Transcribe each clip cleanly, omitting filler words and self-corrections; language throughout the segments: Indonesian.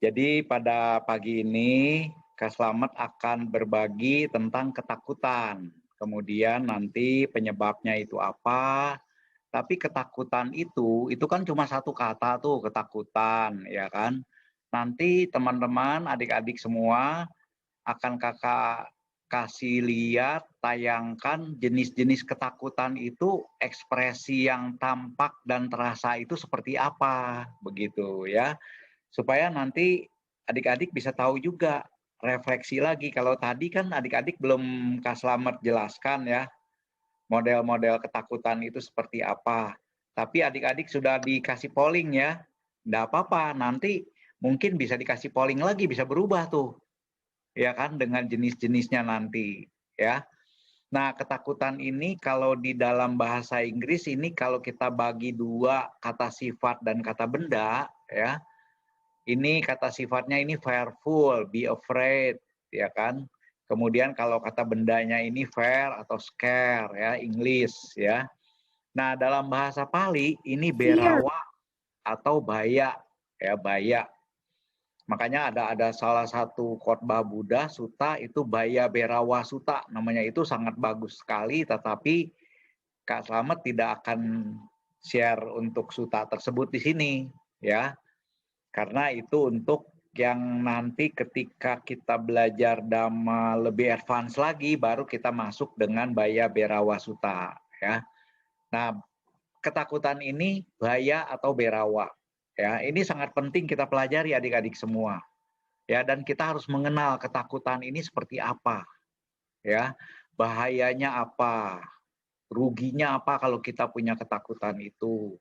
Jadi pada pagi ini Kak Slamet akan berbagi tentang ketakutan. Kemudian nanti penyebabnya itu apa. Tapi ketakutan itu kan cuma satu kata tuh, ketakutan, ya kan. Nanti teman-teman, adik-adik semua akan Kakak kasih lihat, tayangkan jenis-jenis ketakutan itu ekspresi yang tampak dan terasa itu seperti apa, begitu ya. Supaya nanti adik-adik bisa tahu juga, refleksi lagi. Kalau tadi kan adik-adik belum Kak Slamet jelaskan ya, model-model ketakutan itu seperti apa. Tapi adik-adik sudah dikasih polling ya, nggak apa-apa, nanti mungkin bisa dikasih polling lagi, bisa berubah tuh, ya kan, dengan jenis-jenisnya nanti, ya. Nah, ketakutan ini kalau di dalam bahasa Inggris ini kalau kita bagi dua, kata sifat dan kata benda, ya, ini kata sifatnya ini fearful, be afraid, ya kan. Kemudian kalau kata bendanya ini fear atau scare ya, English ya. Nah, dalam bahasa Pali ini Fear. berawa atau baya ya, baya. Makanya ada salah satu khotbah Buddha Sutta itu Baya Berawa Sutta namanya, itu sangat bagus sekali, tetapi Kak Slamet tidak akan share untuk sutta tersebut di sini ya. Karena itu untuk yang nanti ketika kita belajar Dhamma lebih advance lagi, baru kita masuk dengan Baya Berawa Sutta ya. Nah, ketakutan ini baya atau berawa ya, ini sangat penting kita pelajari adik-adik semua ya, dan kita harus mengenal ketakutan ini seperti apa ya, bahayanya apa, ruginya apa kalau kita punya ketakutan itu.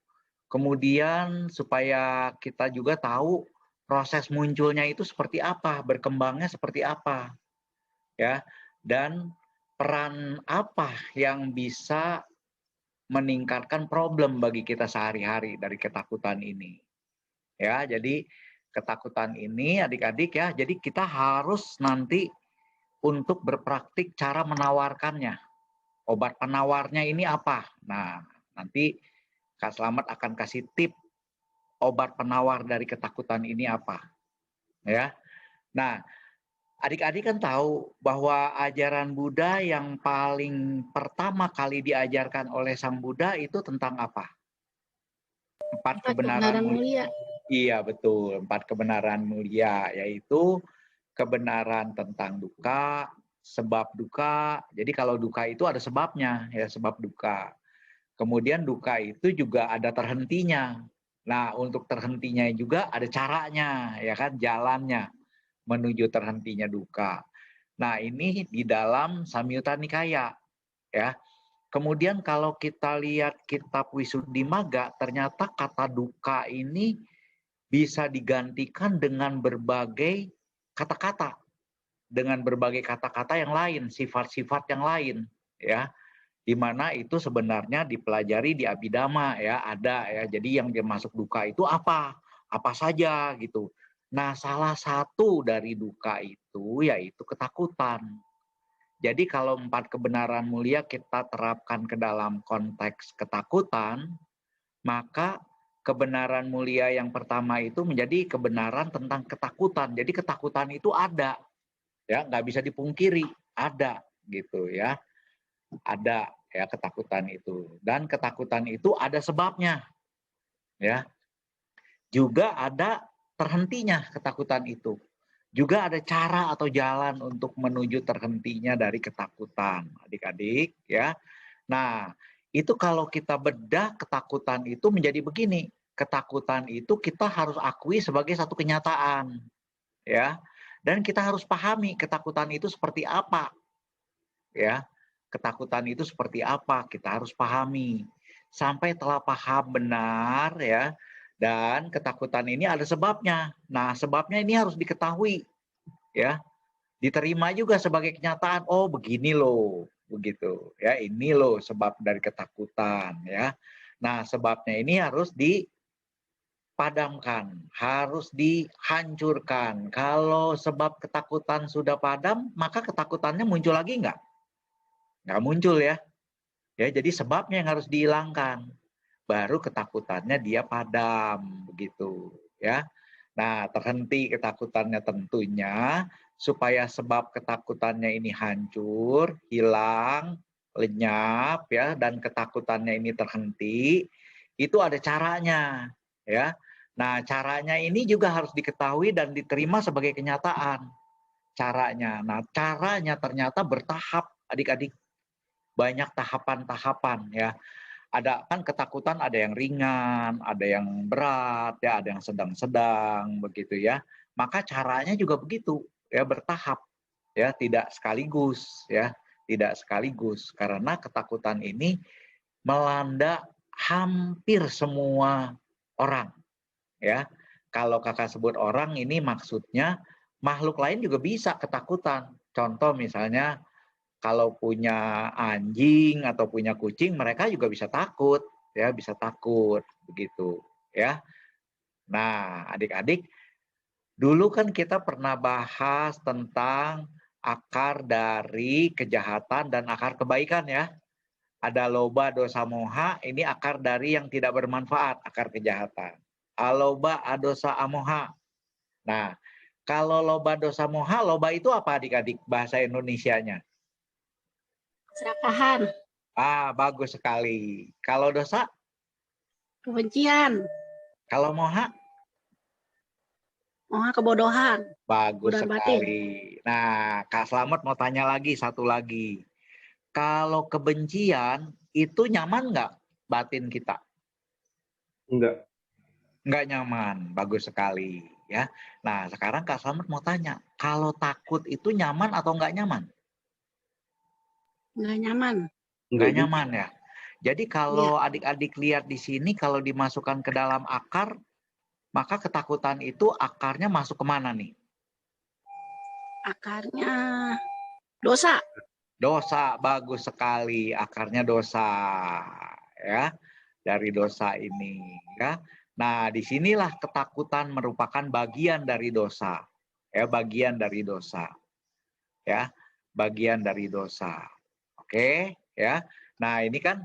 Kemudian supaya kita juga tahu proses munculnya itu seperti apa, berkembangnya seperti apa, ya. Dan peran apa yang bisa meningkatkan problem bagi kita sehari-hari dari ketakutan ini. Ya, jadi ketakutan ini adik-adik ya, jadi kita harus nanti untuk berpraktik cara menawarkannya. Obat penawarnya ini apa? Nah, nanti Kak Slamet akan kasih tip obat penawar dari ketakutan ini apa, ya. Nah, adik-adik kan tahu bahwa ajaran Buddha yang paling pertama kali diajarkan oleh Sang Buddha itu tentang apa? 4 Empat kebenaran kebenaran mulia. mulia. Iya, betul, 4 kebenaran mulia, yaitu kebenaran tentang duka, sebab duka. Jadi kalau duka itu ada sebabnya, ya, sebab duka. Kemudian duka itu juga ada terhentinya. Nah, untuk terhentinya juga ada caranya, ya kan, jalannya menuju terhentinya duka. Nah, ini di dalam Samyutta Nikaya, ya. Kemudian kalau kita lihat kitab Wisuddhimagga, ternyata kata duka ini bisa digantikan dengan berbagai kata-kata, dengan berbagai kata-kata yang lain, sifat-sifat yang lain, ya. Di mana itu sebenarnya dipelajari di Abhidhamma ya, ada ya. Jadi yang dimasuk duka itu apa? Apa saja gitu. Nah, salah satu dari duka itu yaitu ketakutan. Jadi kalau 4 kebenaran mulia kita terapkan ke dalam konteks ketakutan, maka kebenaran mulia yang pertama itu menjadi kebenaran tentang ketakutan. Jadi ketakutan itu ada, ya, nggak bisa dipungkiri, ada gitu ya. Ada ya ketakutan itu, dan ketakutan itu ada sebabnya ya, juga ada terhentinya ketakutan itu, juga ada cara atau jalan untuk menuju terhentinya dari ketakutan adik-adik ya. Nah, itu kalau kita bedah ketakutan itu menjadi begini, ketakutan itu kita harus akui sebagai satu kenyataan ya, dan kita harus pahami ketakutan itu seperti apa ya. Ketakutan itu seperti apa, kita harus pahami. Sampai telah paham benar ya, dan ketakutan ini ada sebabnya. Nah, sebabnya ini harus diketahui ya, diterima juga sebagai kenyataan. Oh, begini loh, begitu ya. Ini loh sebab dari ketakutan ya. Nah, sebabnya ini harus dipadamkan, harus dihancurkan. Kalau sebab ketakutan sudah padam, maka ketakutannya muncul lagi nggak? Nggak muncul ya. Ya, jadi sebabnya yang harus dihilangkan, baru ketakutannya dia padam, begitu, ya. Nah, terhenti ketakutannya tentunya supaya sebab ketakutannya ini hancur, hilang, lenyap ya, dan ketakutannya ini terhenti, itu ada caranya ya. Nah, caranya ini juga harus diketahui dan diterima sebagai kenyataan. Caranya. Nah, caranya ternyata bertahap, Adik-adik. Banyak tahapan-tahapan ya. Ada kan ketakutan, ada yang ringan, ada yang berat, ya, ada yang sedang-sedang begitu ya. Maka caranya juga begitu, ya, bertahap, ya, tidak sekaligus, ya, tidak sekaligus karena ketakutan ini melanda hampir semua orang, ya. Kalau Kakak sebut orang ini maksudnya makhluk lain juga bisa ketakutan. Contoh misalnya kalau punya anjing atau punya kucing, mereka juga bisa takut, ya, bisa takut, begitu, ya. Nah, adik-adik, dulu kan kita pernah bahas tentang akar dari kejahatan dan akar kebaikan, ya. Ada loba, dosa, moha, ini akar dari yang tidak bermanfaat, akar kejahatan. Aloba, adosa, amoha. Nah, kalau loba, dosa, moha, loba itu apa adik-adik bahasa Indonesianya? Keserakahan. Bagus sekali. Kalau dosa? Kebencian. Kalau moha? Moha kebodohan. Bagus Kebodohan batin. sekali. Nah, Kak Slamet mau tanya lagi, satu lagi. Kalau kebencian, itu nyaman nggak batin kita? Enggak. Nggak nyaman, bagus sekali. Ya. Nah, sekarang Kak Slamet mau tanya, kalau takut itu nyaman atau nggak nyaman? Nggak nyaman. Nggak nyaman ya. Jadi kalau Iya. adik-adik lihat di sini, kalau dimasukkan ke dalam akar, maka ketakutan itu akarnya masuk kemana nih? Akarnya dosa. Dosa, bagus sekali. Akarnya dosa. Ya, dari dosa ini. Ya. Nah, disinilah ketakutan merupakan bagian dari dosa. Ya, bagian dari dosa. Ya, bagian dari dosa. Oke, ya. Nah, ini kan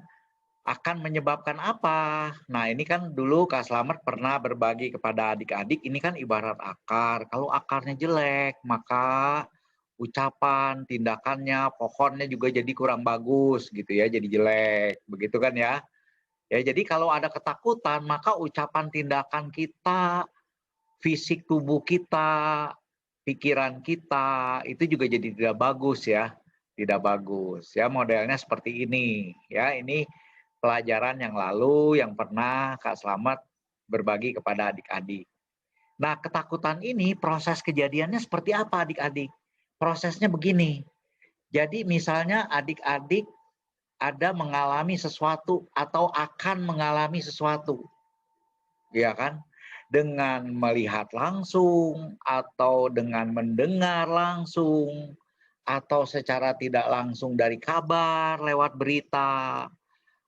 akan menyebabkan apa? Nah, ini kan dulu Kak Slamet pernah berbagi kepada adik-adik, ini kan ibarat akar. Kalau akarnya jelek, maka ucapan, tindakannya, pohonnya juga jadi kurang bagus gitu ya, jadi jelek. Begitu kan ya? Ya, jadi kalau ada ketakutan, maka ucapan tindakan kita, fisik tubuh kita, pikiran kita, itu juga jadi tidak bagus ya. Tidak bagus. Ya, modelnya seperti ini. Ya, ini pelajaran yang lalu yang pernah Kak Slamet berbagi kepada adik-adik. Nah, ketakutan ini proses kejadiannya seperti apa adik-adik? Prosesnya begini. Jadi misalnya adik-adik ada mengalami sesuatu atau akan mengalami sesuatu. Ya kan? Dengan melihat langsung atau dengan mendengar langsung atau secara tidak langsung dari kabar lewat berita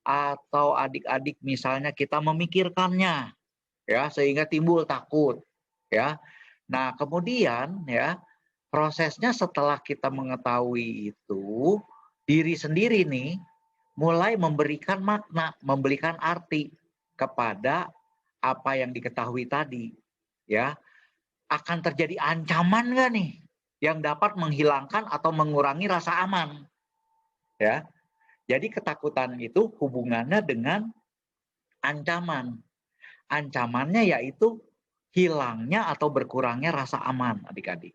atau adik-adik misalnya kita memikirkannya ya sehingga timbul takut ya. Nah, kemudian ya prosesnya setelah kita mengetahui itu diri sendiri nih mulai memberikan makna, memberikan arti kepada apa yang diketahui tadi ya. Akan terjadi ancaman nggak nih yang dapat menghilangkan atau mengurangi rasa aman ya. Jadi ketakutan itu hubungannya dengan ancaman. Ancamannya yaitu hilangnya atau berkurangnya rasa aman, adik-adik.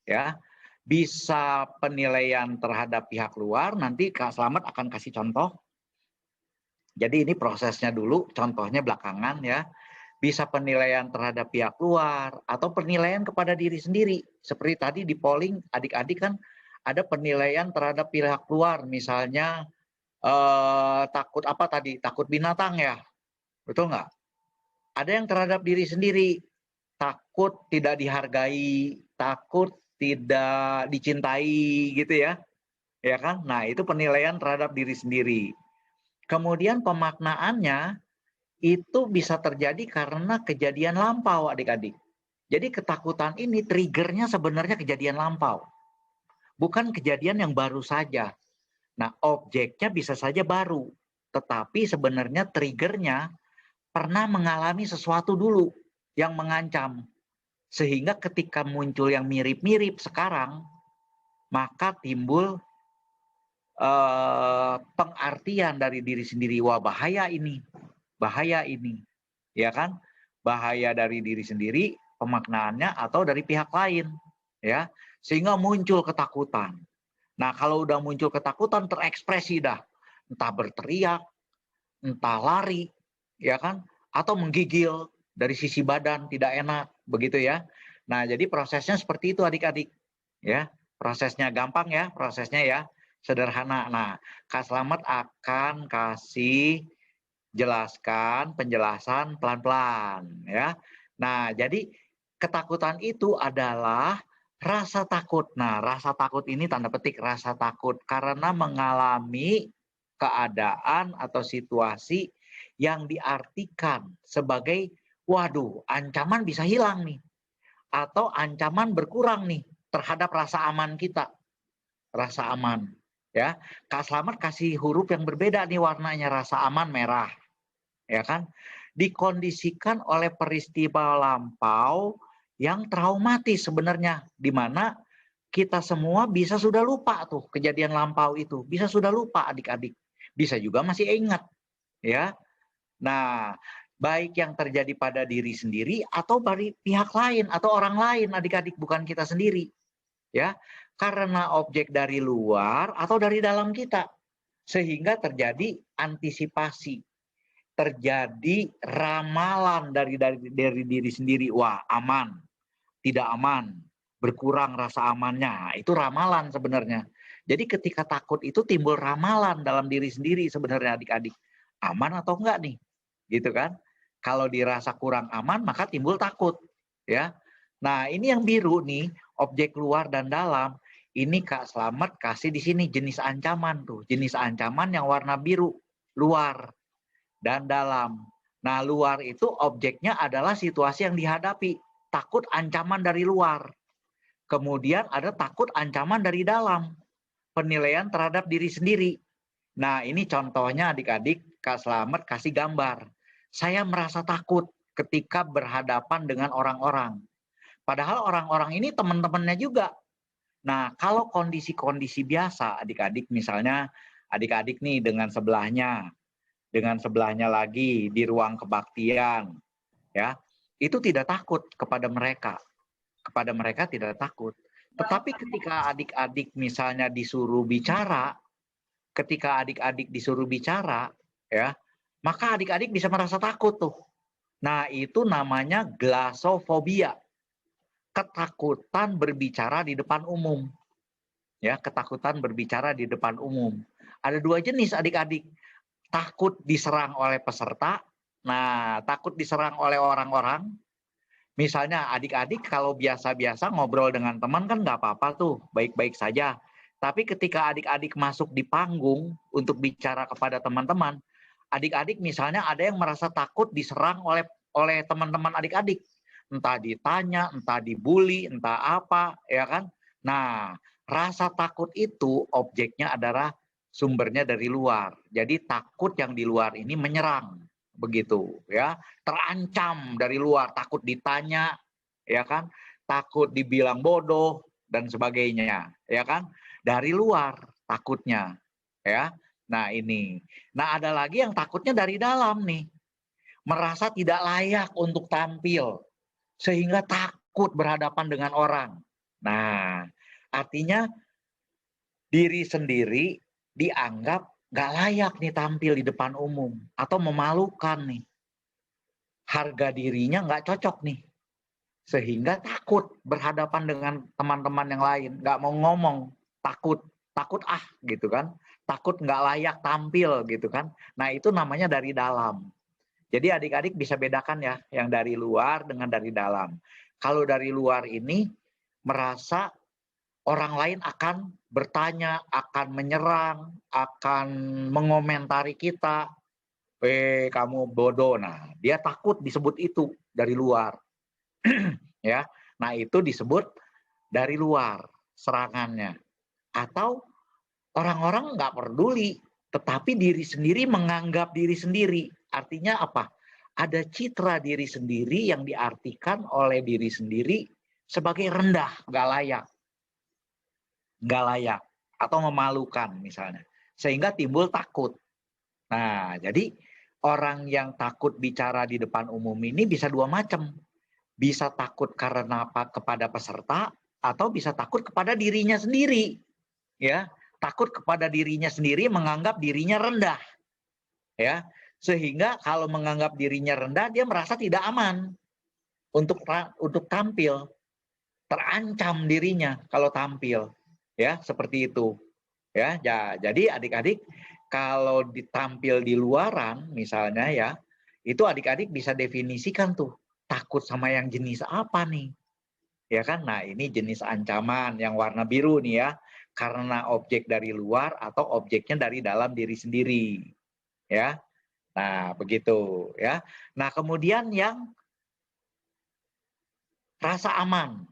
Ya, bisa penilaian terhadap pihak luar. Nanti Kak Slamet akan kasih contoh. Jadi ini prosesnya dulu, contohnya belakangan ya. Bisa penilaian terhadap pihak luar atau penilaian kepada diri sendiri. Seperti tadi di polling, adik-adik kan ada penilaian terhadap pihak luar, misalnya takut apa tadi? Takut binatang ya, betul nggak? Ada yang terhadap diri sendiri, takut tidak dihargai, takut tidak dicintai gitu ya. Ya kan? Nah, itu penilaian terhadap diri sendiri. Kemudian pemaknaannya itu bisa terjadi karena kejadian lampau adik-adik. Jadi ketakutan ini triggernya sebenarnya kejadian lampau. Bukan kejadian yang baru saja. Nah, objeknya bisa saja baru. Tetapi sebenarnya triggernya pernah mengalami sesuatu dulu yang mengancam. Sehingga ketika muncul yang mirip-mirip sekarang, maka timbul pengartian dari diri sendiri, wah bahaya ini, ya kan? Bahaya dari diri sendiri, pemaknaannya atau dari pihak lain, ya, sehingga muncul ketakutan. Nah, kalau udah muncul ketakutan terekspresi dah, entah berteriak, entah lari, ya kan, atau menggigil dari sisi badan tidak enak, begitu ya. Nah, jadi prosesnya seperti itu adik-adik, ya. Prosesnya gampang ya, prosesnya ya. Sederhana. Nah, Kak Slamet akan kasih jelaskan penjelasan pelan-pelan ya. Nah, jadi ketakutan itu adalah rasa takut. Nah, rasa takut ini tanda petik rasa takut karena mengalami keadaan atau situasi yang diartikan sebagai waduh, ancaman bisa hilang nih atau ancaman berkurang nih terhadap rasa aman kita. Rasa aman. Ya, Kak Slamet kasih huruf yang berbeda nih warnanya, rasa aman merah, ya kan? Dikondisikan oleh peristiwa lampau yang traumatis sebenarnya, di mana kita semua bisa sudah lupa tuh kejadian lampau itu, bisa sudah lupa adik-adik, bisa juga masih ingat, ya. Nah, baik yang terjadi pada diri sendiri atau dari pihak lain atau orang lain adik-adik, bukan kita sendiri, ya. Karena objek dari luar atau dari dalam kita, sehingga terjadi antisipasi, terjadi ramalan dari diri sendiri, wah aman, tidak aman, berkurang rasa amannya, itu ramalan sebenarnya. Jadi ketika takut itu timbul ramalan dalam diri sendiri sebenarnya adik-adik, aman atau enggak nih, gitu kan? Kalau dirasa kurang aman maka timbul takut, ya. Nah ini yang biru nih, objek luar dan dalam. Ini Kak Slamet kasih di sini jenis ancaman tuh, jenis ancaman yang warna biru, luar dan dalam. Nah, luar itu objeknya adalah situasi yang dihadapi, takut ancaman dari luar. Kemudian ada takut ancaman dari dalam, penilaian terhadap diri sendiri. Nah, ini contohnya adik-adik, Kak Slamet kasih gambar. Saya merasa takut ketika berhadapan dengan orang-orang. Padahal orang-orang ini teman-temannya juga. Nah, kalau kondisi-kondisi biasa, adik-adik misalnya, adik-adik nih dengan sebelahnya lagi di ruang kebaktian, ya, itu tidak takut kepada mereka tidak takut. Tetapi ketika adik-adik misalnya disuruh bicara, ya, maka adik-adik bisa merasa takut tuh. Nah, itu namanya glasofobia. Ketakutan berbicara di depan umum. Ya, ketakutan berbicara di depan umum. Ada dua jenis adik-adik. Takut diserang oleh peserta. Nah, takut diserang oleh orang-orang. Misalnya adik-adik kalau biasa-biasa ngobrol dengan teman kan nggak apa-apa tuh, baik-baik saja. Tapi ketika adik-adik masuk di panggung untuk bicara kepada teman-teman, adik-adik misalnya ada yang merasa takut diserang oleh teman-teman adik-adik. Entah ditanya, entah dibully, entah apa, ya kan? Nah, rasa takut itu objeknya adalah sumbernya dari luar. Jadi takut yang di luar ini menyerang, begitu ya. Terancam dari luar, takut ditanya, ya kan? Takut dibilang bodoh dan sebagainya, ya kan? Dari luar takutnya, ya. Nah, ini. Nah, ada lagi yang takutnya dari dalam nih. Merasa tidak layak untuk tampil sehingga takut berhadapan dengan orang. Nah, artinya diri sendiri dianggap gak layak nih tampil di depan umum atau memalukan nih. Harga dirinya gak cocok nih. Sehingga takut berhadapan dengan teman-teman yang lain. Gak mau ngomong, takut gitu kan. Takut gak layak tampil gitu kan. Nah itu namanya dari dalam. Jadi adik-adik bisa bedakan ya, yang dari luar dengan dari dalam. Kalau dari luar ini merasa orang lain akan bertanya, akan menyerang, akan mengomentari kita, kamu bodoh. Nah, dia takut disebut itu dari luar. Ya. Nah, itu disebut dari luar serangannya. Atau orang-orang nggak peduli, tetapi diri sendiri menganggap diri sendiri. Artinya apa? ada citra diri sendiri yang diartikan oleh diri sendiri sebagai rendah, nggak layak, atau memalukan misalnya. Sehingga timbul takut. Nah, jadi orang yang takut bicara di depan umum ini bisa dua macam. Bisa takut karena apa kepada peserta, atau bisa takut kepada dirinya sendiri. Ya, takut kepada dirinya sendiri, menganggap dirinya rendah. Ya, sehingga kalau menganggap dirinya rendah, dia merasa tidak aman untuk tampil, terancam dirinya kalau tampil, ya seperti itu, ya. Jadi adik-adik kalau ditampil di luaran, misalnya ya, itu adik-adik bisa definisikan tuh takut sama yang jenis apa nih, ya kan? Nah ini jenis ancaman yang warna biru nih ya, karena objek dari luar atau objeknya dari dalam diri sendiri, ya. Nah, begitu ya. Nah, kemudian yang rasa aman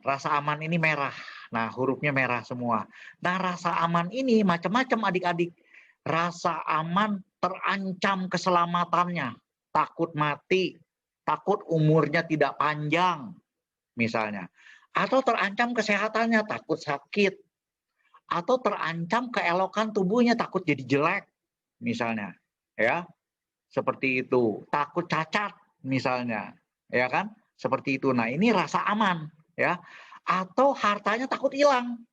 ini merah. Nah, hurufnya merah semua. Nah, rasa aman ini macam-macam adik-adik. Rasa aman terancam keselamatannya, takut mati, takut umurnya tidak panjang, misalnya. Atau terancam kesehatannya, takut sakit. Atau terancam keelokan tubuhnya, takut jadi jelek, misalnya. Ya. Seperti itu, takut cacat misalnya, ya kan? Seperti itu. Nah, ini rasa aman, ya. Atau hartanya takut hilang.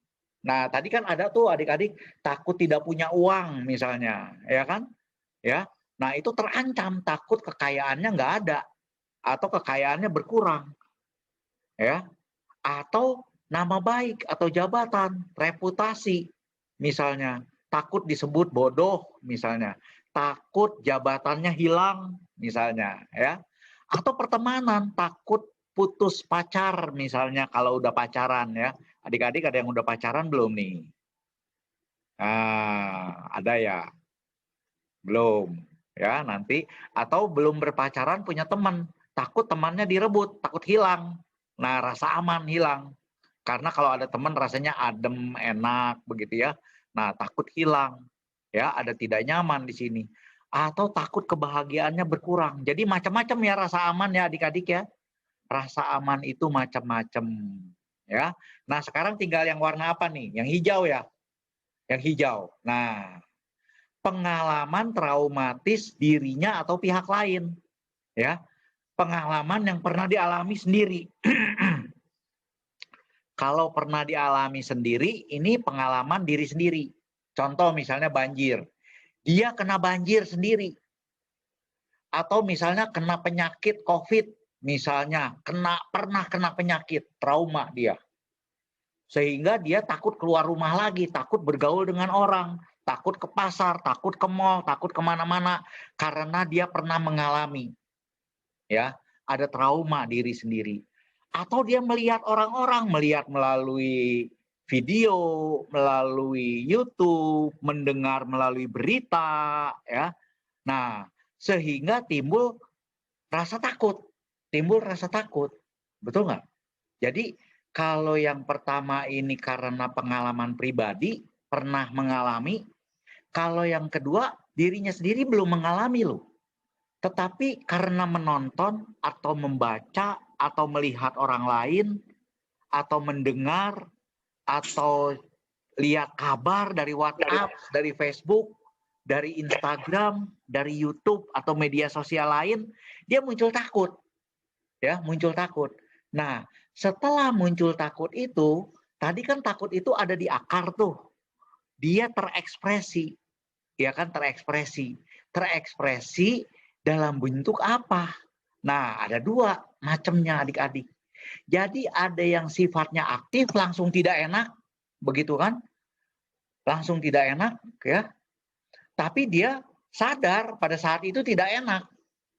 Nah, tadi kan ada tuh adik-adik takut tidak punya uang misalnya, ya kan? Ya. Nah, itu terancam, takut kekayaannya nggak ada atau kekayaannya berkurang, ya. Atau nama baik atau jabatan, reputasi misalnya, takut disebut bodoh misalnya, takut jabatannya hilang misalnya, ya. Atau pertemanan, takut putus pacar misalnya kalau udah pacaran ya. Adik-adik ada yang udah pacaran belum nih? Ah, ada ya? Belum. Ya, nanti atau belum berpacaran punya teman, takut temannya direbut, takut hilang. Nah, rasa aman hilang. Karena kalau ada teman rasanya adem, enak begitu ya. Nah, takut hilang. Ya, ada tidak nyaman di sini. Atau takut kebahagiaannya berkurang. Jadi macam-macam ya rasa aman ya adik-adik ya. Rasa aman itu macam-macam ya. Nah, sekarang tinggal yang warna apa nih? Yang hijau ya. Yang hijau. Nah, pengalaman traumatis dirinya atau pihak lain ya. Pengalaman yang pernah dialami sendiri. Kalau pernah dialami sendiri, ini pengalaman diri sendiri. Contoh misalnya banjir. Dia kena banjir sendiri. Atau misalnya kena penyakit COVID. Misalnya pernah kena penyakit, trauma dia. Sehingga dia takut keluar rumah lagi, takut bergaul dengan orang, takut ke pasar, takut ke mall, takut kemana-mana. Karena dia pernah mengalami. Ya, ada trauma diri sendiri. Atau dia melihat orang-orang, melihat melalui video, melalui YouTube, mendengar melalui berita, ya. Nah, sehingga timbul rasa takut, betul nggak? Jadi kalau yang pertama ini karena pengalaman pribadi, pernah mengalami, kalau yang kedua dirinya sendiri belum mengalami loh. Tetapi karena menonton atau membaca atau melihat orang lain atau mendengar atau lihat kabar dari WhatsApp, dari Facebook, dari Instagram, dari YouTube atau media sosial lain, dia muncul takut. Ya, muncul takut. Nah, setelah muncul takut itu, tadi kan takut itu ada di akar tuh. Dia terekspresi. Ya kan terekspresi. Terekspresi dalam bentuk apa? Nah, ada dua macamnya adik-adik. Jadi ada yang sifatnya aktif langsung tidak enak, begitu kan? Langsung tidak enak, ya. Tapi dia sadar pada saat itu tidak enak.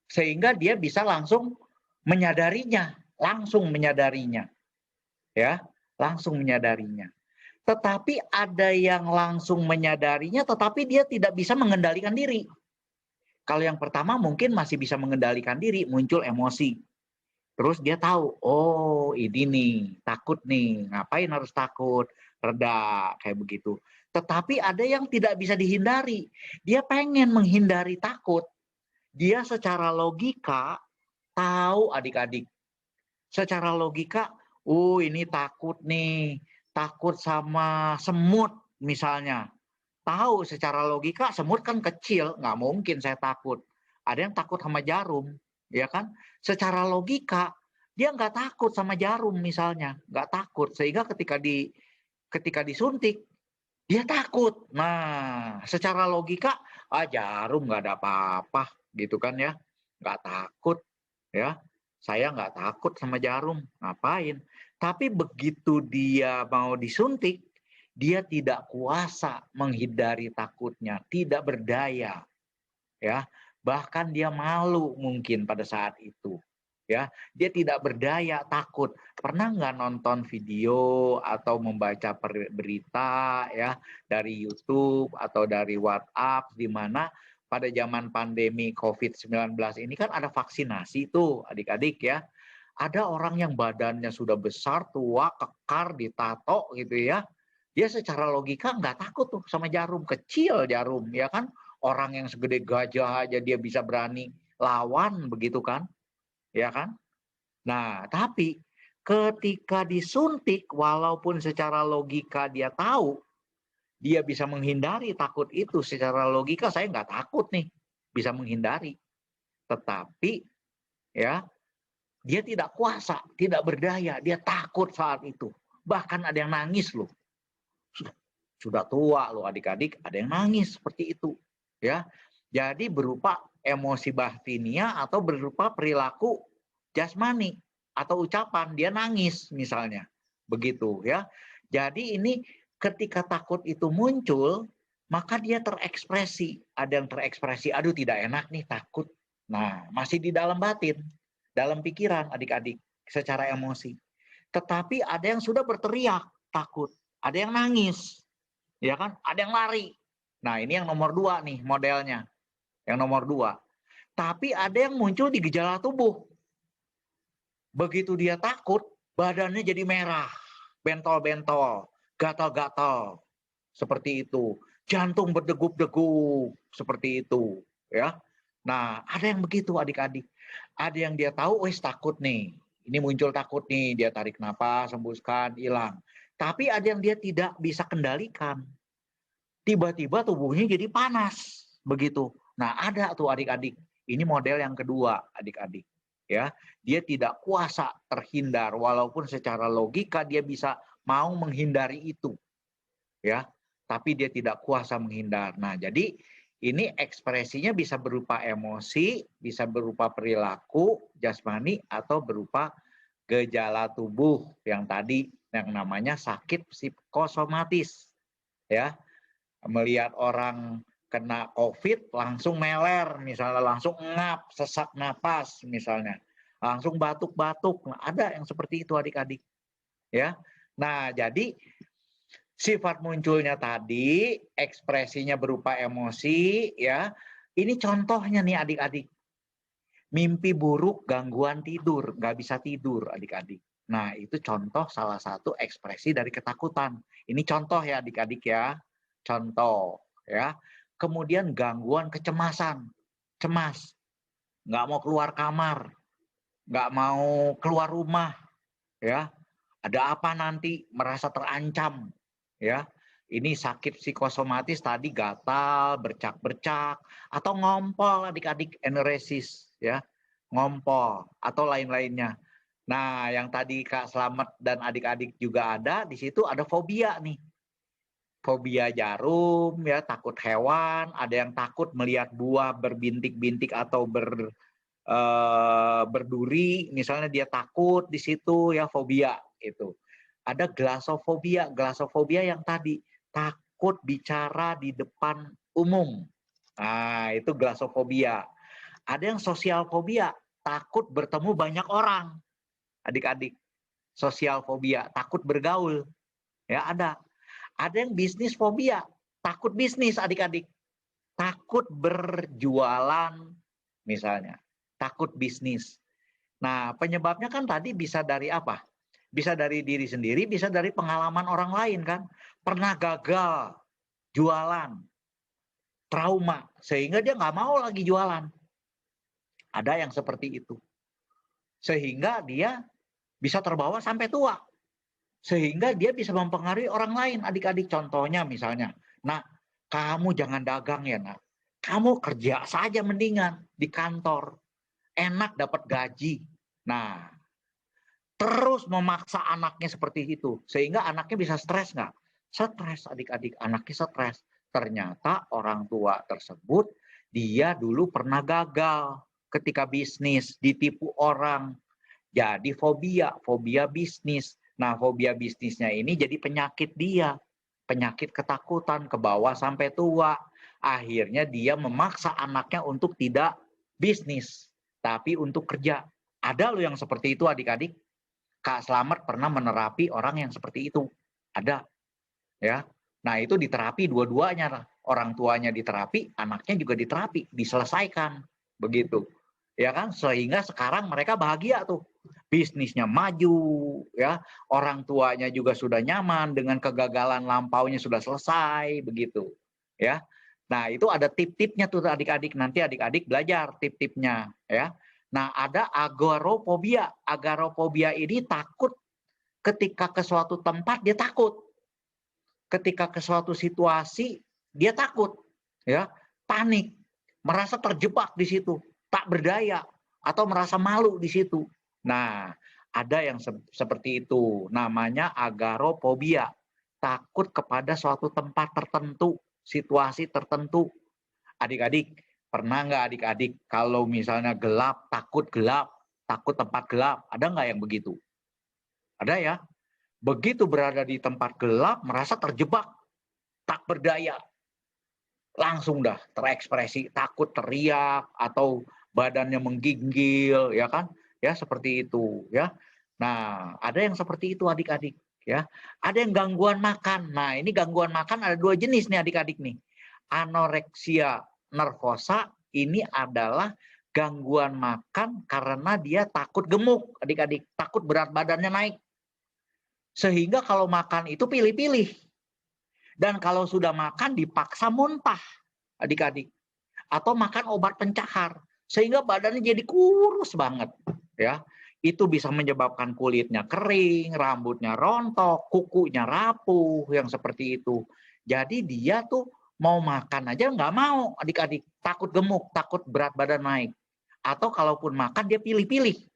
Sehingga dia bisa langsung menyadarinya. Ya, langsung menyadarinya. Tetapi ada yang langsung menyadarinya, tetapi dia tidak bisa mengendalikan diri. Kalau yang pertama mungkin masih bisa mengendalikan diri, muncul emosi. Terus dia tahu, oh ini nih, takut nih, ngapain harus takut, reda, kayak begitu. Tetapi ada yang tidak bisa dihindari. Dia pengen menghindari takut. Dia secara logika tahu adik-adik. Secara logika, ini takut nih, takut sama semut misalnya. Tahu secara logika semut kan kecil, nggak mungkin saya takut. Ada yang takut sama jarum, ya kan? Secara logika dia nggak takut sama jarum misalnya, nggak takut sehingga ketika disuntik dia takut. Nah, secara logika jarum nggak ada apa-apa, gitu kan ya? Nggak takut, ya. Saya nggak takut sama jarum, ngapain? Tapi begitu dia mau disuntik, dia tidak kuasa menghindari takutnya, tidak berdaya, ya. Bahkan dia malu mungkin pada saat itu, ya. Dia tidak berdaya, takut. Pernah nggak nonton video atau membaca berita ya dari YouTube atau dari WhatsApp di mana pada zaman pandemi COVID-19 ini kan ada vaksinasi tuh adik-adik ya. Ada orang yang badannya sudah besar, tua, kekar, ditato gitu ya. Dia secara logika nggak takut tuh sama jarum, kecil jarum ya kan. Orang yang segede gajah aja dia bisa berani lawan begitu kan. Ya kan? Nah, tapi ketika disuntik walaupun secara logika dia tahu dia bisa menghindari takut itu, secara logika saya nggak takut nih, bisa menghindari. Tetapi ya dia tidak kuasa, tidak berdaya, dia takut saat itu. Bahkan ada yang nangis loh. Sudah tua loh adik-adik, ada yang nangis seperti itu. Ya, jadi berupa emosi batinia atau berupa perilaku jasmani atau ucapan, dia nangis misalnya. Begitu ya. Jadi ini ketika takut itu muncul, maka dia terekspresi. Ada yang terekspresi, aduh tidak enak nih takut. Nah, masih di dalam batin, dalam pikiran adik-adik, secara emosi. Tetapi ada yang sudah berteriak takut, ada yang nangis, ya kan? Ada yang lari. Nah, ini yang nomor 2 nih modelnya. Yang nomor 2. Tapi ada yang muncul di gejala tubuh. Begitu dia takut, badannya jadi merah, bentol-bentol, gatal-gatal, seperti itu. Jantung berdegup-degup, seperti itu. Ya. Nah, ada yang begitu adik-adik. Ada yang dia tahu, wes takut nih. Ini muncul takut nih, dia tarik napas, hembuskan, hilang. Tapi ada yang dia tidak bisa kendalikan. Tiba-tiba tubuhnya jadi panas, begitu. Nah, ada tuh adik-adik. Ini model yang kedua, adik-adik. Ya, dia tidak kuasa terhindar walaupun secara logika dia bisa mau menghindari itu. Ya, tapi dia tidak kuasa menghindar. Nah, jadi ini ekspresinya bisa berupa emosi, bisa berupa perilaku jasmani atau berupa gejala tubuh yang tadi yang namanya sakit psikosomatis. Ya, melihat orang kena COVID langsung meler, misalnya langsung ngap, sesak napas misalnya, langsung batuk-batuk. Nah, ada yang seperti itu adik-adik. Ya, nah jadi sifat munculnya tadi, ekspresinya berupa emosi, ya. Ini contohnya nih adik-adik. Mimpi buruk, gangguan tidur, nggak bisa tidur adik-adik. Nah, itu contoh salah satu ekspresi dari ketakutan. Ini contoh ya adik-adik ya. Contoh ya. Kemudian gangguan kecemasan, cemas, nggak mau keluar kamar, nggak mau keluar rumah, ya. Ada apa nanti, merasa terancam, ya. Ini sakit psikosomatis tadi gatal, bercak-bercak, atau ngompol adik-adik eneresis, ya, ngompol atau lain-lainnya. Nah, yang tadi Kak Slamet dan adik-adik juga ada di situ ada fobia nih. Fobia jarum, ya, takut hewan, ada yang takut melihat buah berbintik-bintik atau berduri, misalnya dia takut di situ, ya, fobia itu. Ada glasofobia yang tadi takut bicara di depan umum. Nah, itu glasofobia. Ada yang sosial fobia, takut bertemu banyak orang. Adik-adik, sosial fobia, takut bergaul. Ya, ada. Ada yang bisnis fobia, takut bisnis adik-adik. Takut berjualan misalnya, takut bisnis. Nah, penyebabnya kan tadi bisa dari apa? Bisa dari diri sendiri, bisa dari pengalaman orang lain kan. Pernah gagal jualan, trauma, sehingga dia nggak mau lagi jualan. Ada yang seperti itu. Sehingga dia bisa terbawa sampai tua. Sehingga dia bisa mempengaruhi orang lain, adik-adik. Contohnya misalnya, nah, kamu jangan dagang ya, nak. Kamu kerja saja mendingan di kantor. Enak dapat gaji. Nah, terus memaksa anaknya seperti itu. Sehingga anaknya bisa stres nggak? Stres, adik-adik. Anaknya stres. Ternyata orang tua tersebut, dia dulu pernah gagal ketika bisnis, ditipu orang. Jadi fobia bisnis. Nah, fobia bisnisnya ini jadi penyakit dia. Penyakit ketakutan ke bawah sampai tua. Akhirnya dia memaksa anaknya untuk tidak bisnis, tapi untuk kerja. Ada loh yang seperti itu, adik-adik. Kak Slamet pernah menerapi orang yang seperti itu. Ada. Ya. Nah, itu diterapi dua-duanya. Orang tuanya diterapi, anaknya juga diterapi, diselesaikan. Begitu. Ya kan? Sehingga sekarang mereka bahagia tuh. Bisnisnya maju, ya. Orang tuanya juga sudah nyaman dengan kegagalan lampaunya sudah selesai, begitu. Ya. Nah, itu ada tip-tipnya tuh adik-adik. Nanti adik-adik belajar tip-tipnya, ya. Nah, ada agorafobia. Agorafobia ini takut ketika ke suatu tempat dia takut. Ketika ke suatu situasi dia takut, ya. Panik, merasa terjebak di situ, tak berdaya atau merasa malu di situ. Nah, ada yang seperti itu, namanya agorafobia. Takut kepada suatu tempat tertentu, situasi tertentu. Adik-adik, pernah nggak adik-adik kalau misalnya gelap, takut tempat gelap, ada nggak yang begitu? Ada ya? Begitu berada di tempat gelap, merasa terjebak, tak berdaya. Langsung dah terekspresi, takut, teriak, atau badannya menggigil, ya kan? Ya, seperti itu, ya. Nah, ada yang seperti itu adik-adik, ya. Ada yang gangguan makan. Nah, ini gangguan makan ada 2 jenis nih adik-adik nih. Anoreksia nervosa ini adalah gangguan makan karena dia takut gemuk, adik-adik. Takut berat badannya naik. Sehingga kalau makan itu pilih-pilih. Dan kalau sudah makan dipaksa muntah, adik-adik. Atau makan obat pencahar. Sehingga badannya jadi kurus banget. Ya, itu bisa menyebabkan kulitnya kering, rambutnya rontok, kukunya rapuh, yang seperti itu. Jadi dia tuh mau makan aja nggak mau, adik-adik. Takut gemuk, takut berat badan naik. Atau kalaupun makan dia pilih-pilih.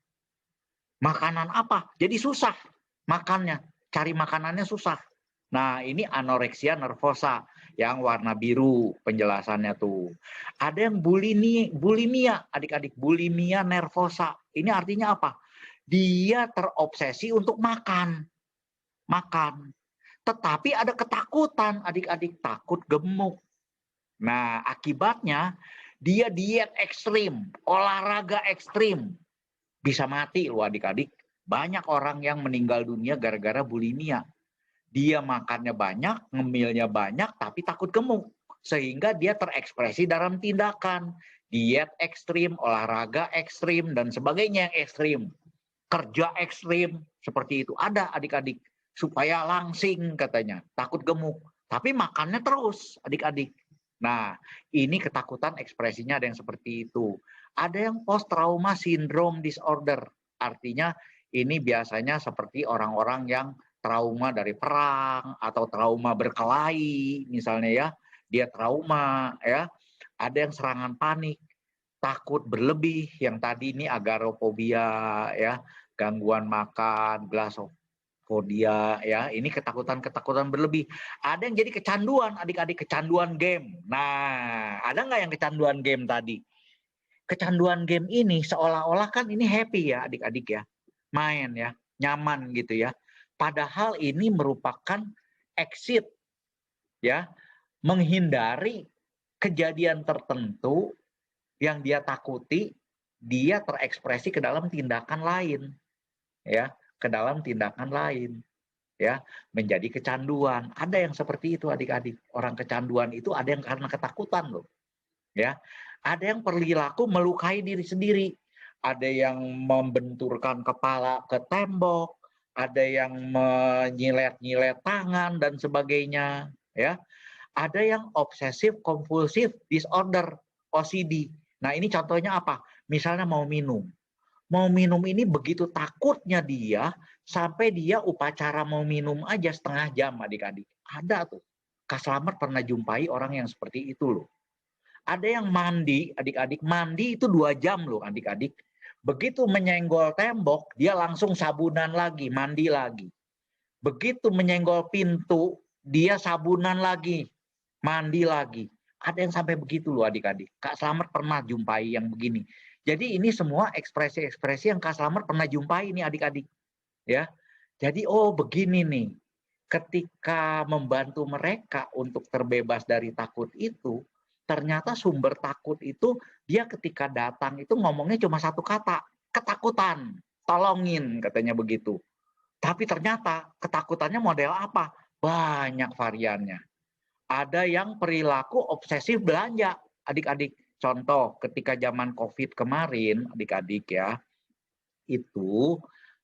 Makanan apa? Jadi susah makannya. Cari makanannya susah. Nah, ini anoreksia nervosa yang warna biru penjelasannya tuh. Ada yang bulimia, adik-adik. Bulimia nervosa. Ini artinya apa? Dia terobsesi untuk makan. Tetapi ada ketakutan, adik-adik. Takut gemuk. Nah, akibatnya dia diet ekstrim, olahraga ekstrim. Bisa mati loh adik-adik. Banyak orang yang meninggal dunia gara-gara bulimia. Dia makannya banyak, ngemilnya banyak, tapi takut gemuk. Sehingga dia terekspresi dalam tindakan. Diet ekstrim, olahraga ekstrim, dan sebagainya yang ekstrim. Kerja ekstrim, seperti itu. Ada adik-adik. Supaya langsing katanya, takut gemuk. Tapi makannya terus adik-adik. Nah, ini ketakutan ekspresinya ada yang seperti itu. Ada yang post-trauma syndrome disorder. Artinya ini biasanya seperti orang-orang yang trauma dari perang atau trauma berkelahi misalnya ya, dia trauma ya. Ada yang serangan panik, takut berlebih, yang tadi ini agorafobia ya, gangguan makan, glasophobia ya, ini ketakutan berlebih. Ada yang jadi kecanduan, adik-adik, kecanduan game. Nah, ada nggak yang kecanduan game tadi? Kecanduan game ini seolah-olah kan ini happy ya adik-adik ya, main ya, nyaman gitu ya. Padahal ini merupakan exit, ya, menghindari kejadian tertentu yang dia takuti, dia terekspresi ke dalam tindakan lain, ya, ke dalam tindakan lain, ya, menjadi kecanduan. Ada yang seperti itu adik-adik. Orang kecanduan itu ada yang karena ketakutan loh, ya. Ada yang perilaku melukai diri sendiri, ada yang membenturkan kepala ke tembok, ada yang menyilet-nyilet tangan dan sebagainya, ya. Ada yang obsesif kompulsif disorder, OCD. Nah, ini contohnya apa? Misalnya mau minum mau minum ini begitu takutnya dia, sampai dia upacara mau minum aja setengah jam adik-adik. Ada tuh. Kak Slamet pernah jumpai orang yang seperti itu loh. Ada yang mandi, adik-adik, mandi itu 2 jam loh adik-adik. Begitu menyenggol tembok, dia langsung sabunan lagi, mandi lagi. Begitu menyenggol pintu, dia sabunan lagi, mandi lagi. Ada yang sampai begitu loh adik-adik. Kak Slamet pernah jumpai yang begini. Jadi ini semua ekspresi-ekspresi yang Kak Slamet pernah jumpai ini adik-adik. Ya, jadi oh begini nih. Ketika membantu mereka untuk terbebas dari takut itu, ternyata sumber takut itu dia ketika datang itu ngomongnya cuma satu kata, ketakutan, tolongin katanya begitu. Tapi ternyata ketakutannya model apa? Banyak variannya. Ada yang perilaku obsesif belanja, adik-adik. Contoh, ketika zaman COVID kemarin, adik-adik ya, itu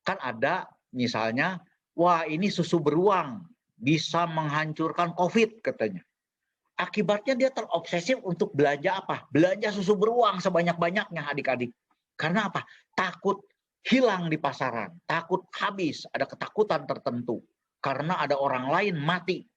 kan ada misalnya, wah ini susu beruang bisa menghancurkan COVID katanya. Akibatnya dia terobsesif untuk belanja apa? Belanja susu beruang sebanyak-banyaknya adik-adik. Karena apa? Takut hilang di pasaran, takut habis, ada ketakutan tertentu. Karena ada orang lain mati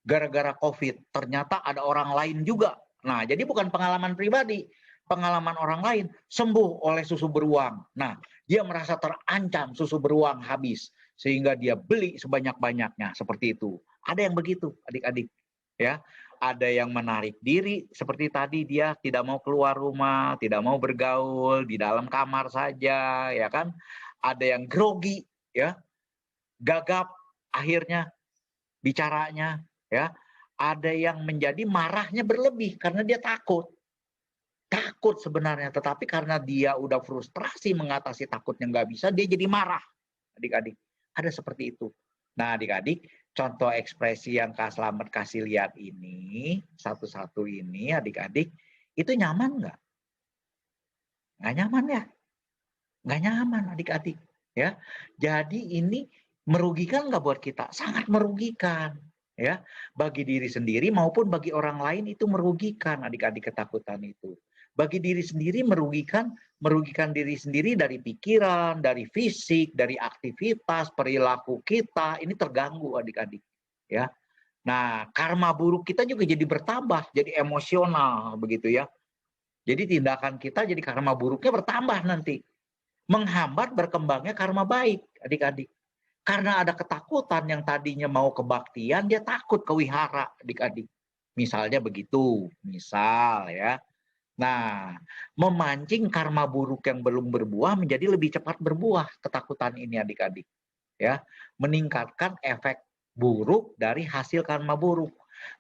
gara-gara COVID. Ternyata ada orang lain juga. Nah, jadi bukan pengalaman pribadi, pengalaman orang lain sembuh oleh susu beruang. Nah, dia merasa terancam susu beruang habis sehingga dia beli sebanyak-banyaknya seperti itu. Ada yang begitu, adik-adik. Ya, ada yang menarik diri seperti tadi dia tidak mau keluar rumah, tidak mau bergaul, di dalam kamar saja, ya kan? Ada yang grogi, ya, gagap akhirnya bicaranya, ya. Ada yang menjadi marahnya berlebih karena dia takut. Takut sebenarnya, tetapi karena dia udah frustrasi mengatasi takutnya nggak bisa, dia jadi marah. Adik-adik, ada seperti itu. Nah, adik-adik, contoh ekspresi yang Kak Slamet kasih lihat ini, satu-satu ini, adik-adik, itu nyaman nggak? Nggak nyaman ya? Nggak nyaman, adik-adik. Ya, jadi ini merugikan nggak buat kita? Sangat merugikan. Ya, bagi diri sendiri maupun bagi orang lain itu merugikan, adik-adik, ketakutan itu. Bagi diri sendiri merugikan diri sendiri dari pikiran, dari fisik, dari aktivitas, perilaku kita, ini terganggu adik-adik. Ya. Nah, karma buruk kita juga jadi bertambah, jadi emosional begitu ya. Jadi tindakan kita jadi karma buruknya bertambah nanti. Menghambat berkembangnya karma baik, adik-adik. Karena ada ketakutan yang tadinya mau kebaktian, dia takut ke wihara, adik-adik. Misalnya begitu, misal ya. Nah, memancing karma buruk yang belum berbuah menjadi lebih cepat berbuah ketakutan ini adik-adik. Ya, meningkatkan efek buruk dari hasil karma buruk.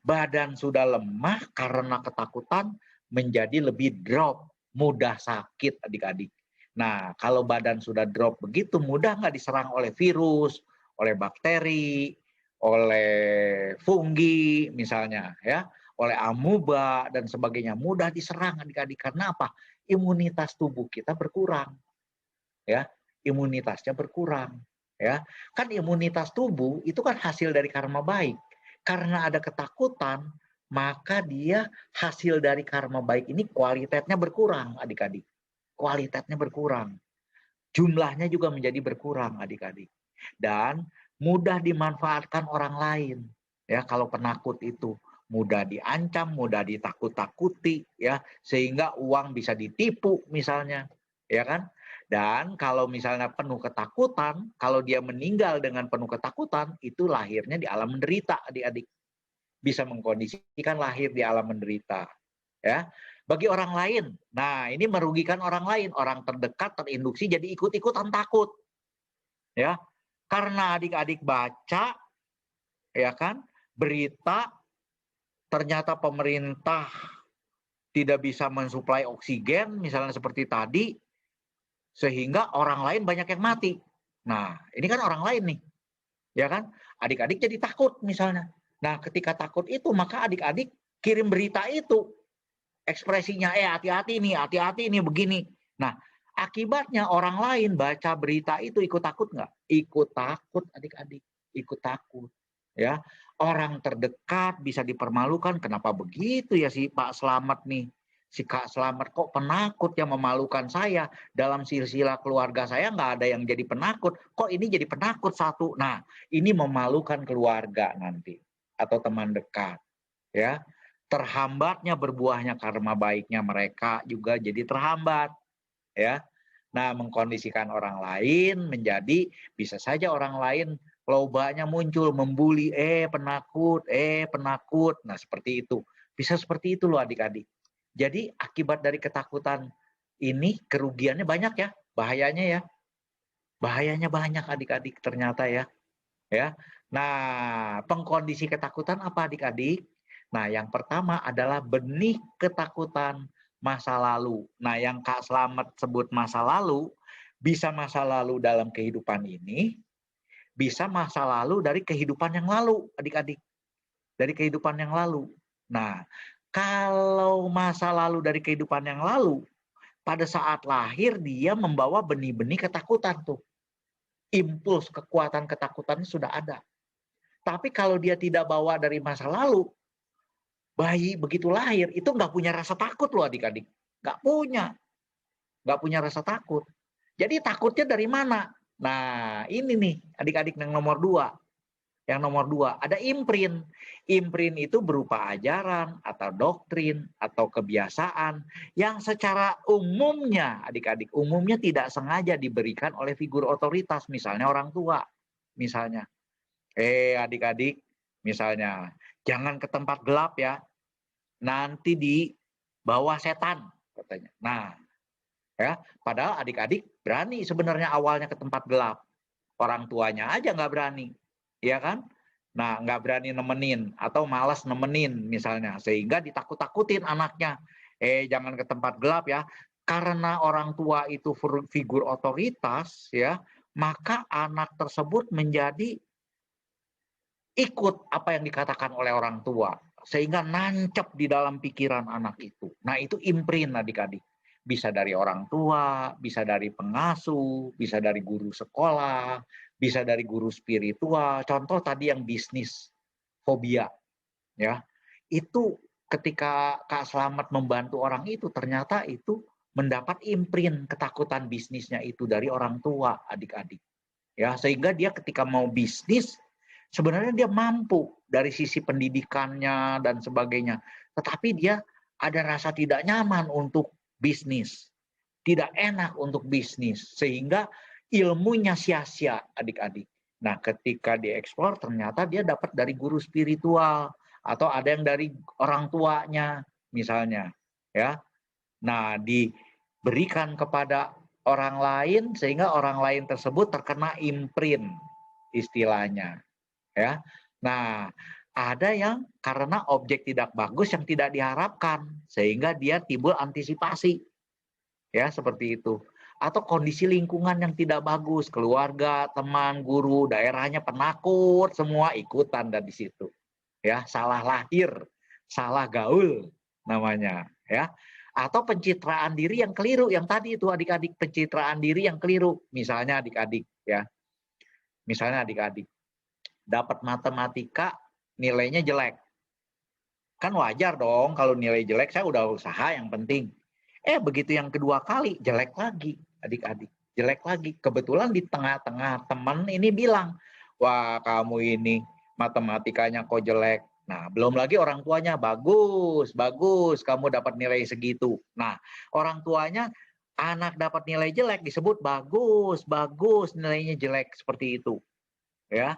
Badan sudah lemah karena ketakutan menjadi lebih drop, mudah sakit adik-adik. Nah, kalau badan sudah drop begitu, mudah nggak diserang oleh virus, oleh bakteri, oleh fungi misalnya, ya, oleh amuba dan sebagainya. Mudah diserang adik-adik. Karena apa? Imunitas tubuh kita berkurang. Ya, imunitasnya berkurang. Ya, kan imunitas tubuh itu kan hasil dari karma baik. Karena ada ketakutan, maka dia hasil dari karma baik ini kualitasnya berkurang, adik-adik. Kualitasnya berkurang. Jumlahnya juga menjadi berkurang, adik-adik. Dan mudah dimanfaatkan orang lain. Ya, kalau penakut itu mudah diancam, mudah ditakut-takuti, ya, sehingga uang bisa ditipu misalnya, ya kan? Dan kalau misalnya penuh ketakutan, kalau dia meninggal dengan penuh ketakutan, itu lahirnya di alam menderita, adik-adik. Bisa mengkondisikan lahir di alam menderita. Ya, bagi orang lain, nah ini merugikan orang lain, orang terdekat terinduksi jadi ikut-ikutan takut, ya, karena adik-adik baca, ya kan, berita ternyata pemerintah tidak bisa mensuplai oksigen, misalnya seperti tadi, sehingga orang lain banyak yang mati. Nah, ini kan orang lain nih, ya kan, adik-adik jadi takut misalnya. Nah, ketika takut itu maka adik-adik kirim berita itu. Ekspresinya, hati-hati nih, begini. Nah, akibatnya orang lain baca berita itu ikut takut nggak? Ikut takut, adik-adik. Ikut takut. Ya, orang terdekat bisa dipermalukan. Kenapa begitu ya si Pak Slamet nih? si Kak Slamet kok penakut yang memalukan saya. Dalam silsilah keluarga saya nggak ada yang jadi penakut. Kok ini jadi penakut satu? Nah, ini memalukan keluarga nanti atau teman dekat. Ya, terhambatnya berbuahnya karma baiknya mereka juga jadi terhambat. Ya, nah mengkondisikan orang lain menjadi bisa saja orang lain lobanya muncul membuli, penakut. Nah seperti itu. Bisa seperti itu loh adik-adik. Jadi akibat dari ketakutan ini kerugiannya banyak ya, bahayanya ya. Bahayanya banyak adik-adik ternyata ya. Ya. Nah, pengkondisi ketakutan apa adik-adik? Nah, yang pertama adalah benih ketakutan masa lalu. Nah, yang Kak Slamet sebut masa lalu, bisa masa lalu dalam kehidupan ini, bisa masa lalu dari kehidupan yang lalu, adik-adik. Dari kehidupan yang lalu. Nah, kalau masa lalu dari kehidupan yang lalu, pada saat lahir dia membawa benih-benih ketakutan tuh. Impuls kekuatan ketakutannya sudah ada. Tapi kalau dia tidak bawa dari masa lalu, bayi begitu lahir itu nggak punya rasa takut loh adik-adik. Nggak punya rasa takut. Jadi takutnya dari mana? Nah ini nih adik-adik yang nomor 2. Yang nomor 2 ada imprint. Imprint itu berupa ajaran atau doktrin atau kebiasaan yang secara umumnya adik-adik umumnya tidak sengaja diberikan oleh figur otoritas, misalnya orang tua. Misalnya, adik-adik misalnya jangan ke tempat gelap ya. Nanti dibawa setan katanya. Nah, ya, padahal adik-adik berani sebenarnya awalnya ke tempat gelap. Orang tuanya aja nggak berani. Ya kan? Nah, nggak berani nemenin atau malas nemenin misalnya, sehingga ditakut-takutin anaknya. Jangan ke tempat gelap ya. Karena orang tua itu figur otoritas ya, maka anak tersebut menjadi ikut apa yang dikatakan oleh orang tua, sehingga nancep di dalam pikiran anak itu. Nah, itu imprint adik-adik. Bisa dari orang tua, bisa dari pengasuh, bisa dari guru sekolah, bisa dari guru spiritual. Contoh tadi yang bisnis fobia, ya. Itu ketika Kak Slamet membantu orang itu, ternyata itu mendapat imprint ketakutan bisnisnya itu dari orang tua, adik-adik. Ya, sehingga dia ketika mau bisnis sebenarnya dia mampu dari sisi pendidikannya dan sebagainya. Tetapi dia ada rasa tidak nyaman untuk bisnis. Tidak enak untuk bisnis. Sehingga ilmunya sia-sia adik-adik. Nah ketika dieksplor ternyata dia dapat dari guru spiritual. Atau ada yang dari orang tuanya misalnya. Ya. Nah diberikan kepada orang lain sehingga orang lain tersebut terkena imprint istilahnya. Ya. Nah, ada yang karena objek tidak bagus yang tidak diharapkan sehingga dia timbul antisipasi. Ya, seperti itu. Atau kondisi lingkungan yang tidak bagus, keluarga, teman, guru, daerahnya penakut, semua ikutan dari situ. Ya, salah lahir, salah gaul namanya, ya. Atau pencitraan diri yang keliru, yang tadi itu adik-adik, pencitraan diri yang keliru. Misalnya adik-adik, ya. Misalnya adik-adik dapat matematika nilainya jelek. Kan wajar dong kalau nilai jelek, saya udah usaha yang penting. Begitu yang kedua kali jelek lagi adik-adik. Jelek lagi. Kebetulan di tengah-tengah teman ini bilang, wah kamu ini matematikanya kok jelek. Nah belum lagi orang tuanya, bagus, bagus kamu dapat nilai segitu. Nah orang tuanya anak dapat nilai jelek disebut bagus, bagus nilainya jelek seperti itu. Ya.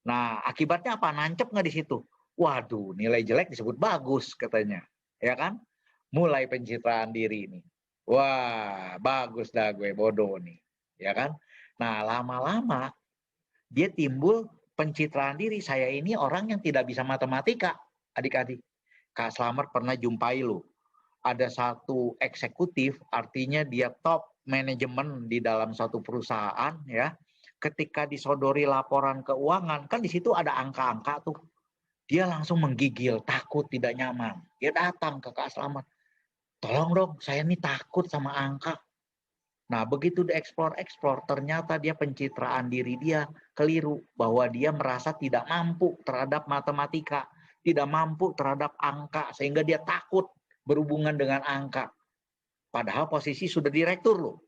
Nah, akibatnya apa? Nancep nggak di situ? Waduh, nilai jelek disebut bagus katanya. Ya kan? Mulai pencitraan diri ini. Wah, bagus dah gue, bodoh nih. Ya kan? Nah, lama-lama dia timbul pencitraan diri. Saya ini orang yang tidak bisa matematika, adik-adik. Kak Slamet pernah jumpai lu. Ada satu eksekutif, artinya dia top manajemen di dalam satu perusahaan, ya. Ketika disodori laporan keuangan, kan di situ ada angka-angka tuh. Dia langsung menggigil, takut, tidak nyaman. Dia datang ke Kak Slamet. Tolong dong, saya ini takut sama angka. Nah, begitu dieksplor, ternyata dia pencitraan diri dia keliru. Bahwa dia merasa tidak mampu terhadap matematika. Tidak mampu terhadap angka, sehingga dia takut. berhubungan dengan angka. Padahal posisi sudah direktur loh.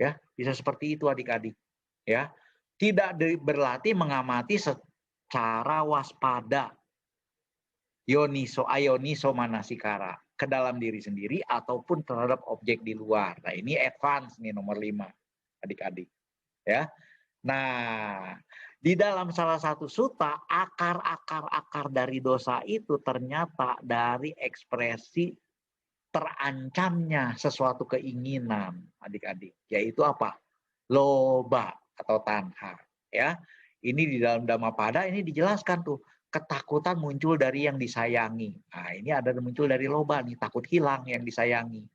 Ya, bisa seperti itu adik-adik. Ya, tidak berlatih mengamati secara waspada. Ayoniso manasikara ke dalam diri sendiri ataupun terhadap objek di luar. Nah, ini advance nih nomor 5 adik-adik. Ya. Nah, di dalam salah satu sutta akar dari dosa itu ternyata dari ekspresi terancamnya sesuatu keinginan adik-adik, yaitu apa? Loba atau tanha. Ya, ini di dalam Dhammapada ini dijelaskan tuh. Ketakutan muncul dari yang disayangi. Nah, ini ada muncul dari loba nih, takut hilang yang disayangi.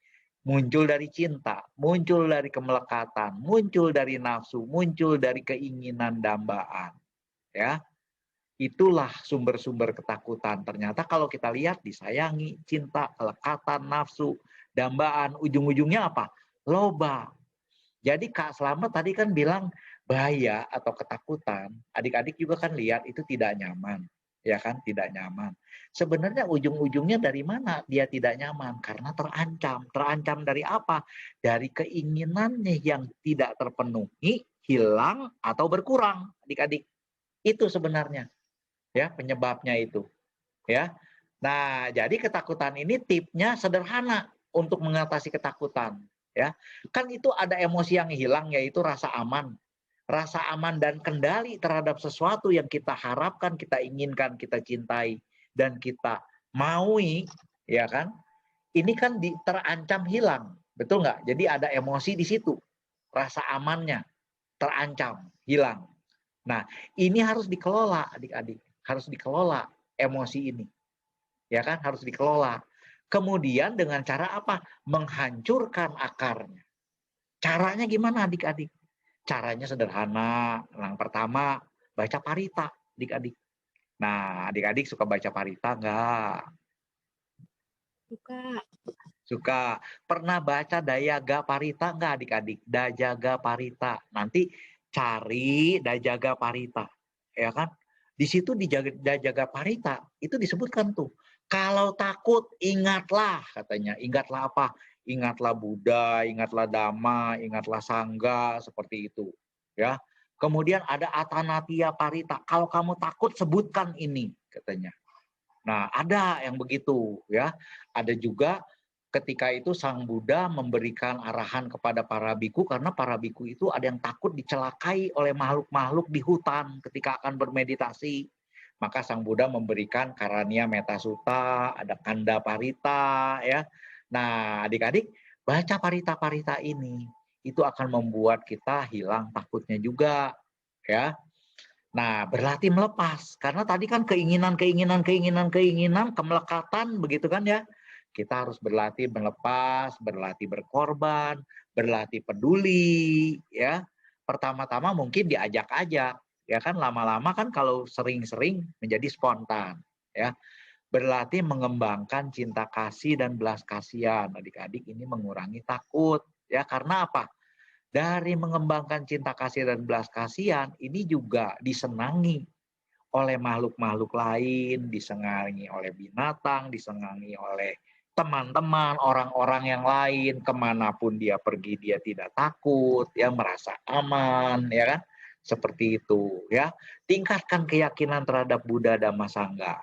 Muncul dari cinta, muncul dari kemelekatan, muncul dari nafsu, muncul dari keinginan dambaan. Ya. Itulah sumber-sumber ketakutan. Ternyata kalau kita lihat disayangi, cinta, kelekatan, nafsu, dambaan, ujung-ujungnya apa? Loba. Jadi Kak Slamet tadi kan bilang bahaya atau ketakutan. Adik-adik juga kan lihat itu tidak nyaman. Ya kan, tidak nyaman. Sebenarnya ujung-ujungnya dari mana dia tidak nyaman? Karena terancam. Terancam dari apa? Dari keinginannya yang tidak terpenuhi, hilang, atau berkurang. Adik-adik. Itu sebenarnya. Ya, penyebabnya itu. Ya. Nah, jadi ketakutan ini tipnya sederhana untuk mengatasi ketakutan. Ya, kan itu ada emosi yang hilang, yaitu rasa aman. Rasa aman dan kendali terhadap sesuatu yang kita harapkan, kita inginkan, kita cintai, dan kita maui, ya kan? Ini kan terancam hilang, betul nggak? Jadi ada emosi di situ, rasa amannya terancam hilang. Nah, ini harus dikelola, adik-adik, harus dikelola emosi ini, ya kan? Harus dikelola. Kemudian dengan cara apa? Menghancurkan akarnya. Caranya gimana, adik-adik? Caranya sederhana. Yang pertama, baca parita, adik-adik. Nah, adik-adik suka baca parita enggak? Suka. Suka. Pernah baca Dayaga Parita enggak, adik-adik? Dajaga Parita. Nanti cari Dajaga Parita. Ya kan? Di situ di Dajaga Parita, itu disebutkan tuh. Kalau takut, ingatlah, katanya. Ingatlah apa? Ingatlah Buddha, ingatlah Dhamma, ingatlah Sangga, seperti itu. Ya. Kemudian ada Atanatia Parita. Kalau kamu takut, sebutkan ini, katanya. Nah, ada yang begitu, ya. Ada juga ketika itu Sang Buddha memberikan arahan kepada para biku, karena para biku itu ada yang takut dicelakai oleh makhluk-makhluk di hutan ketika akan bermeditasi. Maka Sang Buddha memberikan Karania Metta Sutta, ada Kanda Parita, ya. Nah, adik-adik baca parita-parita ini, itu akan membuat kita hilang takutnya juga, ya. Nah, berlatih melepas, karena tadi kan keinginan, kemelekatan, begitu kan ya. Kita harus berlatih melepas, berlatih berkorban, berlatih peduli, ya. Pertama-tama mungkin diajak-ajak, ya kan, lama-lama kan kalau sering-sering menjadi spontan, ya. Berlatih mengembangkan cinta kasih dan belas kasihan. Adik-adik ini mengurangi takut, ya, karena apa? Dari mengembangkan cinta kasih dan belas kasihan ini juga disenangi oleh makhluk-makhluk lain, disenangi oleh binatang, disenangi oleh teman-teman, orang-orang yang lain, kemanapun dia pergi dia tidak takut, ya merasa aman, ya kan? Seperti itu, ya. Tingkatkan keyakinan terhadap Buddha Dhamma Sangha,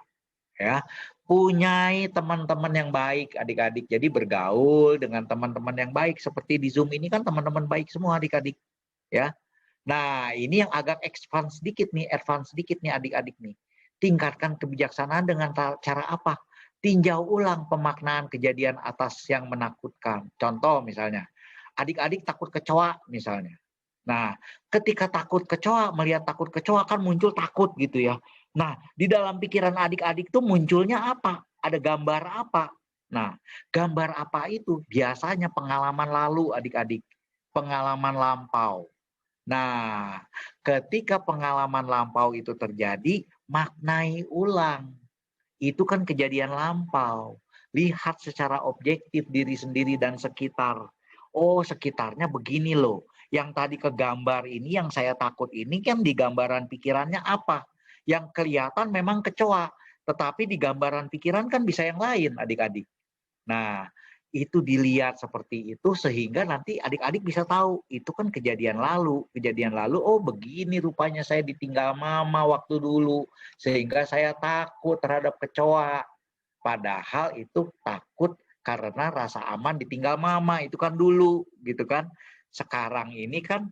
ya. Punyai teman-teman yang baik, adik-adik. Jadi bergaul dengan teman-teman yang baik. Seperti di Zoom ini kan teman-teman baik semua, adik-adik, ya. Nah, ini yang agak advance sedikit nih adik-adik nih. Tingkatkan kebijaksanaan dengan cara apa? Tinjau ulang pemaknaan kejadian atas yang menakutkan. Contoh misalnya, adik-adik takut kecoa misalnya. Nah, ketika takut kecoa, melihat takut kecoa kan muncul takut gitu ya. Nah, di dalam pikiran adik-adik tuh munculnya apa? Ada gambar apa? Nah, gambar apa itu? Biasanya pengalaman lalu adik-adik. Pengalaman lampau. Nah, ketika pengalaman lampau itu terjadi, maknai ulang. Itu kan kejadian lampau. Lihat secara objektif diri sendiri dan sekitar. Oh, sekitarnya begini loh. Yang tadi kegambar ini, yang saya takut ini kan di gambaran pikirannya apa? Yang kelihatan memang kecoa. Tetapi di gambaran pikiran kan bisa yang lain, adik-adik. Nah, itu dilihat seperti itu sehingga nanti adik-adik bisa tahu, itu kan kejadian lalu. Kejadian lalu, oh begini rupanya saya ditinggal mama waktu dulu, sehingga saya takut terhadap kecoa. Padahal itu takut karena rasa aman ditinggal mama, itu kan dulu, gitu kan. Sekarang ini kan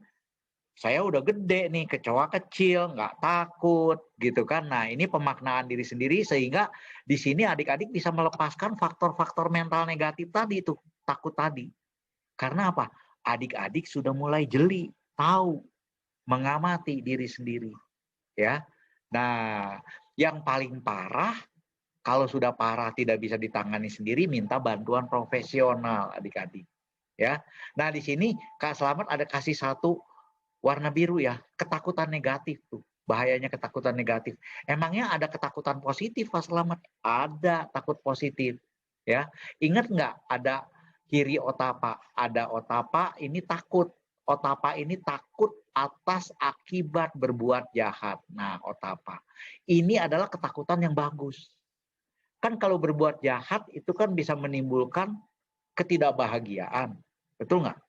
saya udah gede nih, kecoa kecil, nggak takut, gitu kan. Nah, ini pemaknaan diri sendiri sehingga di sini adik-adik bisa melepaskan faktor-faktor mental negatif tadi tuh, takut tadi. Karena apa? Adik-adik sudah mulai jeli, tahu, mengamati diri sendiri, ya. Nah, yang paling parah, kalau sudah parah tidak bisa ditangani sendiri, minta bantuan profesional adik-adik, ya. Nah, di sini Kak Slamet ada kasih satu warna biru ya, ketakutan negatif tuh. Bahayanya ketakutan negatif. Emangnya ada ketakutan positif Pak Slamet? Ada takut positif. Ya, ingat nggak ada kiri otapa? Ada otapa ini takut. Otapa ini takut atas akibat berbuat jahat. Nah, otapa. Ini adalah ketakutan yang bagus. Kan kalau berbuat jahat itu kan bisa menimbulkan ketidakbahagiaan. Betul nggak?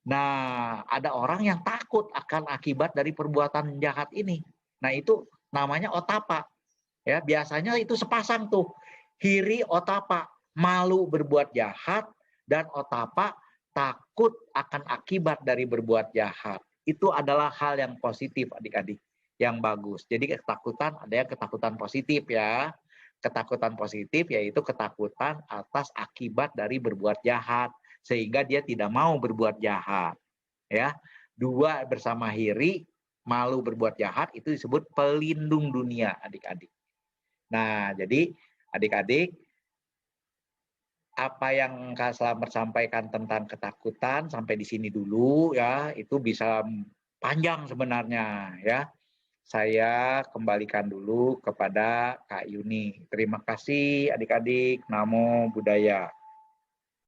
Nah, ada orang yang takut akan akibat dari perbuatan jahat ini. Nah, itu namanya otapa. Ya, biasanya itu sepasang tuh. Hiri otapa, malu berbuat jahat, dan otapa takut akan akibat dari berbuat jahat. Itu adalah hal yang positif adik-adik, yang bagus. Jadi ketakutan, ada yang ketakutan positif ya. Ketakutan positif yaitu ketakutan atas akibat dari berbuat jahat, sehingga dia tidak mau berbuat jahat. Ya, dua bersama hiri, malu berbuat jahat, itu disebut pelindung dunia adik-adik. Nah, jadi adik-adik, apa yang Kak Slamet sampaikan tentang ketakutan sampai di sini dulu ya, itu bisa panjang sebenarnya ya. Saya kembalikan dulu kepada Kak Yuni. Terima kasih adik-adik. Namo Buddhaya.